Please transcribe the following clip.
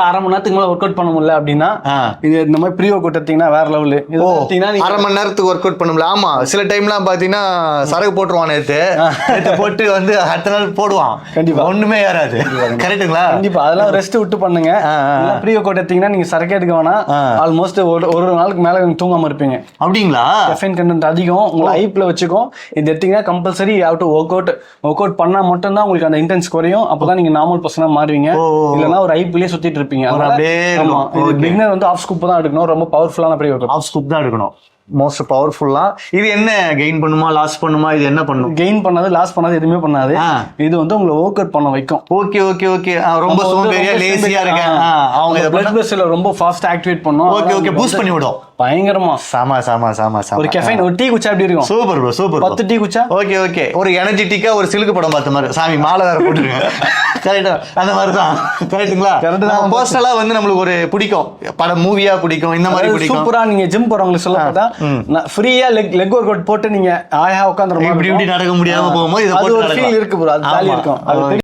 அரை மணி நேரத்துக்கு மேல ஒர்க் அவுட் பண்ண முடியல அப்படின்னா இது இந்த மாதிரி ப்ரீ ஒர்க் அவுட் எடுத்தீங்கன்னா வேற லெவலு. அரை மணி நேரத்துக்கு ஒர்க் அவுட் பண்ண முடியல. ஆமா, சில டைம்லாம் பாத்தீங்கன்னா சரகு போட்டுருவான், நேத்து போட்டு வந்து அடுத்த நாள் போடுவான், கண்டிப்பா ஒண்ணுமே ஏறாது. கரெக்டுங்களா? கண்டிப்பா அதெல்லாம் ரெஸ்ட் விட்டு பண்ணுங்க. ப்ரீ ஒர்க் அவுட் எடுத்தீங்கன்னா நீங்க சரக்கே எடுக்க வேணாம். ஆல்மோஸ்ட் ஒரு நாளுக்கு மேல தூங்காம இருப்பீங்க. அப்படிங்களா? கெஃபைன் கண்டென்ட் அதிகம், உங்களை ஐப்ல வச்சுக்கும். இது எடுத்தீங்கன்னா compulsory have to work out பண்ணா மட்டும் தான் உங்களுக்கு அந்த இன்டென்ஸ் குறையும். அப்பதான் நீங்க நார்மல் பர்சனா மாறுவீங்க. இல்லைன்னா ஒரு ஐப்லயே சுத்திட்டு இருப்பீங்க. பிகினர் வந்து ஆஃப் ஸ்கூப் தான் எடுக்கணும். ரொம்ப பவர்ஃபுல்லான pre workout of scoop தான் எடுக்கணும். மோஸ்ட் பவர்ஃபுல்லா. இது என்ன கெயின் பண்ணுமா லாஸ் பண்ணுமா? இது என்ன பண்ணும்? கெயின் பண்ணாது, லாஸ் பண்ணாது, எதுவுமே பண்ணாது. இது வந்து உங்களை ஒர்க் அவுட் பண்ண வைக்கும். Okay okay okay. ரொம்ப சோம்பேறியா லேசியா இருக்கேன், அவங்க பிளட் வெசல்ல ரொம்ப ஃபாஸ்ட் ஆக்டிவேட் பண்ணும். ஓகே ஓகே, பூஸ்ட் பண்ணி விடும் பயங்கரமா. சாமா சாமா சாமா சாமா. ஒரு கெஃபைன் ஒரு டீ குச்சா எப்படி இருக்கும்? Super bro, super. 10 டீ குச்சா. Okay okay. ஒரு எனர்ஜெட்டிக்கா ஒரு சிலுக்கு படம் பார்த்த மாதிரி. சாமி மாலை வேற போட்டுருங்க. கரெக்டா? அந்த மாதிரி தான். கரெக்ட்டுங்களா? பர்சனலா வந்து நம்மளுக்கு ஒரு பிடிக்கும் படம், மூவியா பிடிக்கும், இந்த மாதிரி பிடிக்கும். சூப்பரா நீங்க ஜிம் போறவங்களுக்கு சொல்ல பார்த்தா ஃப்ரீயா லெக் ஒர்க் அவுட் போட்டு நீங்க ஆயா உட்கார்ந்து இப்படி இப்படி நடக்க முடியாம போகும்போது இது ஒரு ஃபீல் இருக்கு ப்ரோ. அது ஜாலியா இருக்கும்.